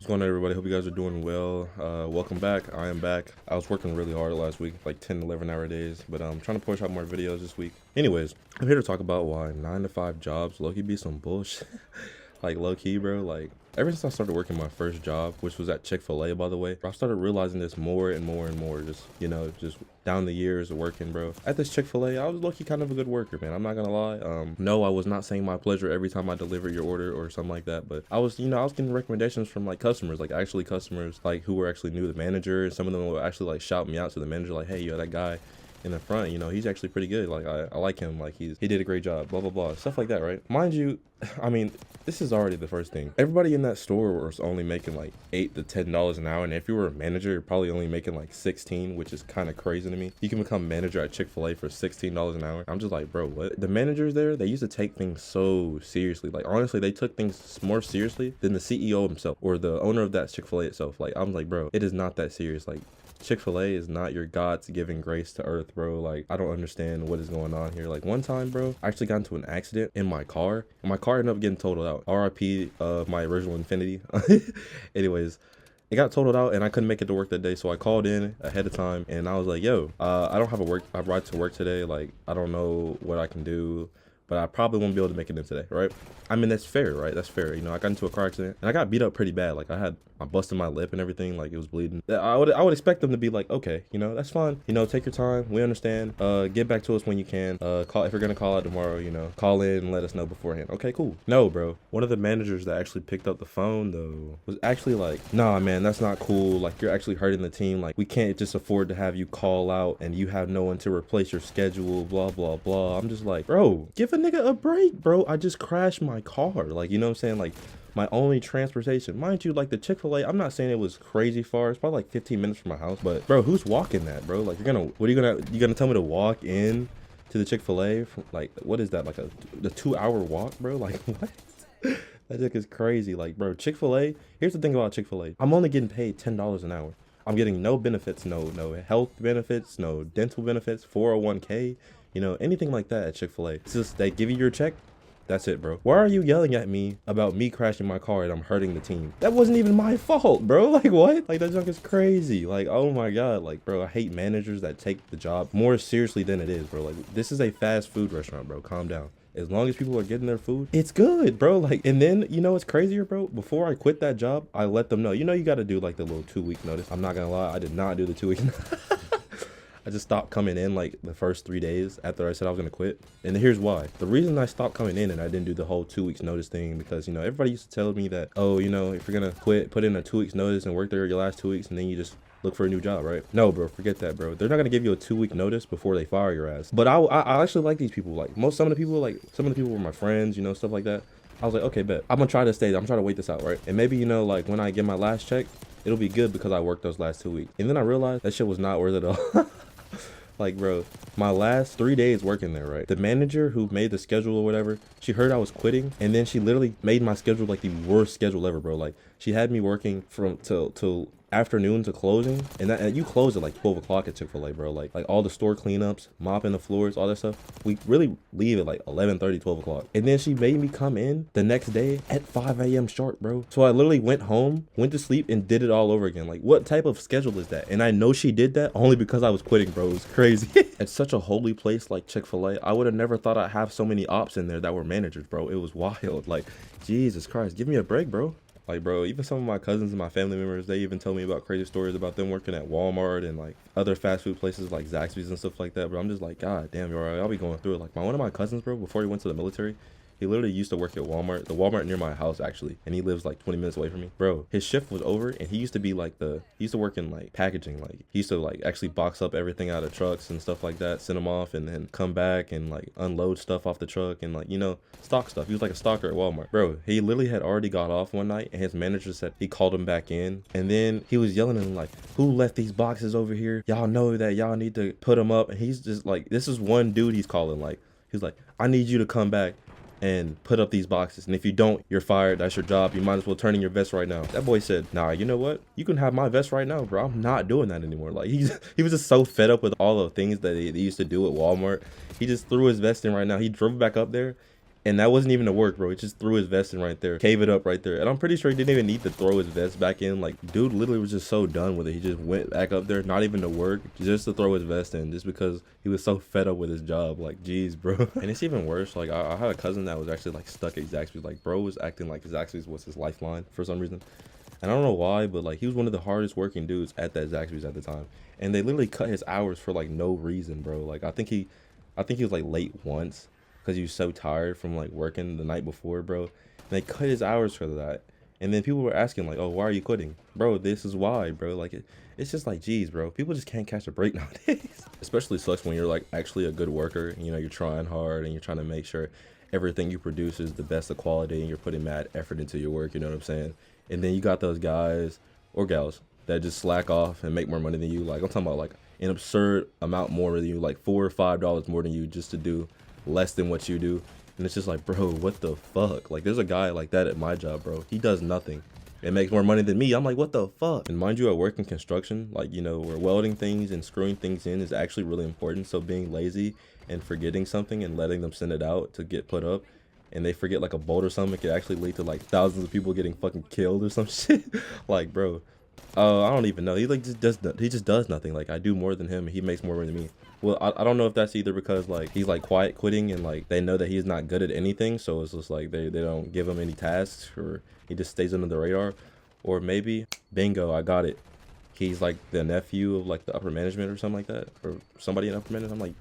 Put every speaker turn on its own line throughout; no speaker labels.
What's going on, everybody? Hope you guys are doing well. Welcome back. I am back. I was working really hard last week, like 10, 11-hour days, but I'm trying to push out more videos this week. Anyways, I'm here to talk about why 9 to 5 jobs low-key be some bullshit. Like, low-key, bro. Like, ever since I started working my first job, which was at Chick-fil-A, by the way, I started realizing this more and more and more. Just down the years of working, bro. At this Chick-fil-A, I was low-key kind of a good worker, man. I'm not gonna lie. No, I was not saying my pleasure every time I delivered your order or something like that, but I was getting recommendations from like customers, like actually customers, like who were actually new to the manager, and some of them would actually like shout me out to the manager, like, hey, yo, that guy in the front, he's actually pretty good. Like, I like him. Like, he did a great job, blah, blah, blah. Stuff like that, right? Mind you, I mean, this is already the first thing. Everybody in that store was only making like $8 to $10 an hour. And if you were a manager, you're probably only making like 16, which is kind of crazy to me. You can become manager at Chick-fil-A for $16 an hour. I'm just like, bro, what? The managers there, they used to take things so seriously. Like, honestly, they took things more seriously than the CEO himself or the owner of that Chick-fil-A itself. Like, I'm like, bro, it is not that serious. Like, Chick-fil-A is not your God's giving grace to earth, bro. Like, I don't understand what is going on here. Like, one time, bro, I actually got into an accident in my car, and my car ended up getting totaled out. RIP my original Infinity. Anyways, it got totaled out and I couldn't make it to work that day, so I called in ahead of time and I was like, yo, I don't have a ride to work today. Like, I don't know what I can do, but I probably won't be able to make it in today, right? I mean, that's fair, right? That's fair. I got into a car accident and I got beat up pretty bad. Like, I busted my lip and everything. Like, it was bleeding. I would expect them to be like, okay, that's fine. Take your time. We understand. Get back to us when you can. Call if you're gonna call out tomorrow. Call in and let us know beforehand. Okay, cool. No, bro. One of the managers that actually picked up the phone though was actually like, nah, man, that's not cool. Like, you're actually hurting the team. Like, we can't just afford to have you call out and you have no one to replace your schedule. Blah blah blah. I'm just like, bro, give a nigga a break, bro. I just crashed my car. Like, you know what I'm saying? Like, my only transportation, mind you, like the Chick-fil-A, I'm not saying it was crazy far. It's probably like 15 minutes from my house, but bro, who's walking that, bro? Like, you gonna tell me to walk in to the Chick-fil-A from, like, what is that, like the 2-hour walk, bro? Like, what? That just is crazy. Like, bro, Chick-fil-A, here's the thing about Chick-fil-A. I'm only getting paid $10 an hour. I'm getting no benefits, no health benefits, no dental benefits, 401k, anything like that at Chick-fil-A. It's just, they give you your check. That's it, bro. Why are you yelling at me about me crashing my car and I'm hurting the team? That wasn't even my fault, bro. Like, what? Like, that junk is crazy. Like, oh my God. Like, bro, I hate managers that take the job more seriously than it is, bro. Like, this is a fast food restaurant, bro. Calm down. As long as people are getting their food, it's good, bro. Like, and then, what's crazier, bro? Before I quit that job, I let them know, you got to do like the little 2-week notice. I'm not gonna lie, I did not do the 2 week. I just stopped coming in like the first 3 days after I said I was gonna quit. And here's why. The reason I stopped coming in and I didn't do the whole 2 weeks notice thing, because everybody used to tell me that, oh, if you're gonna quit, put in a 2 weeks notice and work there your last 2 weeks and then you just look for a new job, right? No, bro, forget that, bro. They're not gonna give you a 2-week notice before they fire your ass. But I actually like these people. Like, some of the people were my friends, stuff like that. I was like, okay, bet. I'm gonna try to stay. I'm trying to wait this out, right? And maybe, like when I get my last check, it'll be good because I worked those last 2 weeks. And then I realized that shit was not worth it at all. Like, bro, my last 3 days working there, right? The manager who made the schedule or whatever, she heard I was quitting, and then she literally made my schedule like the worst schedule ever, bro. Like, she had me working from till afternoon to closing, and you close at like 12 o'clock at Chick-fil-A, bro. Like all the store cleanups, mopping the floors, all that stuff, we really leave at like 11:30, 12 o'clock. And then she made me come in the next day at 5 a.m. sharp, bro. So I literally went home, went to sleep, and did it all over again. Like, what type of schedule is that? And I know she did that only because I was quitting, bro. It was crazy. At such a holy place like Chick-fil-A, I would have never thought I'd have so many ops in there that were managers, bro. It was wild. Like, Jesus Christ, give me a break, bro. Like, bro, even some of my cousins and my family members, they even tell me about crazy stories about them working at Walmart and like other fast food places like Zaxby's and stuff like that, bro. I'm just like, God damn, bro, I'll be going through it. Like, one of my cousins, bro, before he went to the military, he literally used to work at Walmart, the Walmart near my house, actually. And he lives like 20 minutes away from me. Bro, his shift was over and he used to be like he used to work in like packaging. Like, he used to like actually box up everything out of trucks and stuff like that, send them off and then come back and like unload stuff off the truck and like, stock stuff. He was like a stalker at Walmart. Bro, he literally had already got off one night and his manager said he called him back in. And then he was yelling at him like, who left these boxes over here? Y'all know that y'all need to put them up. And he's just like, this is one dude he's calling. Like, he's like, I need you to come back and put up these boxes, and if you don't, you're fired. That's your job. You might as well turn in your vest right now. That boy said, nah, you know what, you can have my vest right now, bro. I'm not doing that anymore. Like, he was just so fed up with all the things that they used to do at Walmart. He just threw his vest in right now. He drove back up there And that wasn't even the work, bro. He just threw his vest in right there, cave it up right there. And I'm pretty sure he didn't even need to throw his vest back in. Like, dude literally was just so done with it. He just went back up there, not even to work, just to throw his vest in, just because he was so fed up with his job. Like, geez, bro. And it's even worse. Like, I had a cousin that was actually like stuck at Zaxby's. Like, bro was acting like Zaxby's was his lifeline for some reason. And I don't know why, but like he was one of the hardest working dudes at that Zaxby's at the time. And they literally cut his hours for like no reason, bro. Like, I think he was like late once, because he was so tired from like working the night before, bro. And they cut his hours for that. And then people were asking like, oh, why are you quitting? Bro, this is why, bro. Like, it's just like, geez, bro. People just can't catch a break nowadays. Especially sucks when you're like actually a good worker. You know, you're trying hard and you're trying to make sure everything you produce is the best of quality and you're putting mad effort into your work, you know what I'm saying? And then you got those guys or gals that just slack off and make more money than you. Like, I'm talking about like an absurd amount more than you, like $4 or $5 more than you, just to do less than what you do. And it's just like, bro, what the fuck? Like, there's a guy like that at my job, bro. He does nothing and makes more money than me. I'm like, what the fuck? And mind you, I work in construction, like, you know, where welding things and screwing things in is actually really important. So being lazy and forgetting something and letting them send it out to get put up, and they forget like a bolt or something, it could actually lead to like thousands of people getting fucking killed or some shit. Like, bro, I don't even know. He like just does nothing. Like, I do more than him and he makes more money than me. Well, I don't know if that's either because like he's like quiet quitting and like they know that he's not good at anything, so it's just like they don't give him any tasks, or he just stays under the radar. Or maybe, bingo, I got it, he's like the nephew of like the upper management or something like that, or somebody in upper management. I'm like,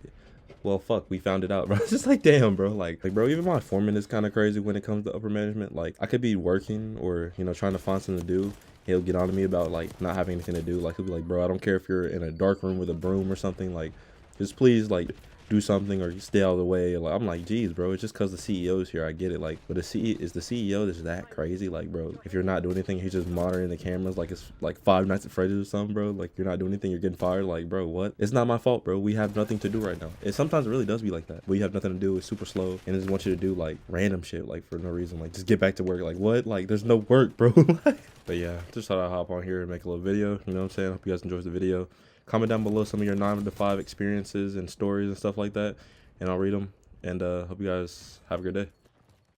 well, fuck, we found it out, bro. It's just like, damn, bro. Like, bro, even my foreman is kind of crazy when it comes to upper management. Like, I could be working or, you know, trying to find something to do. He'll get on to me about like not having anything to do. Like, he'll be like, bro, I don't care if you're in a dark room with a broom or something. Like, just please, like, do something or stay out of the way. Like, I'm like, geez, bro, it's just because the CEO is here. I get it. Like, but is the CEO just that crazy? Like, bro, if you're not doing anything, he's just monitoring the cameras like it's like Five Nights at Freddy's or something, bro. Like, you're not doing anything, you're getting fired. Like, bro, what? It's not my fault, bro. We have nothing to do right now. And sometimes it really does be like that. We have nothing to do. It's super slow and they just want you to do like random shit, like for no reason. Like, just get back to work. Like, what? Like, there's no work, bro. But yeah, just thought I'd hop on here and make a little video. You know what I'm saying? Hope you guys enjoyed the video. Comment down below some of your 9 to 5 experiences and stories and stuff like that, and I'll read them. And hope you guys have a good day.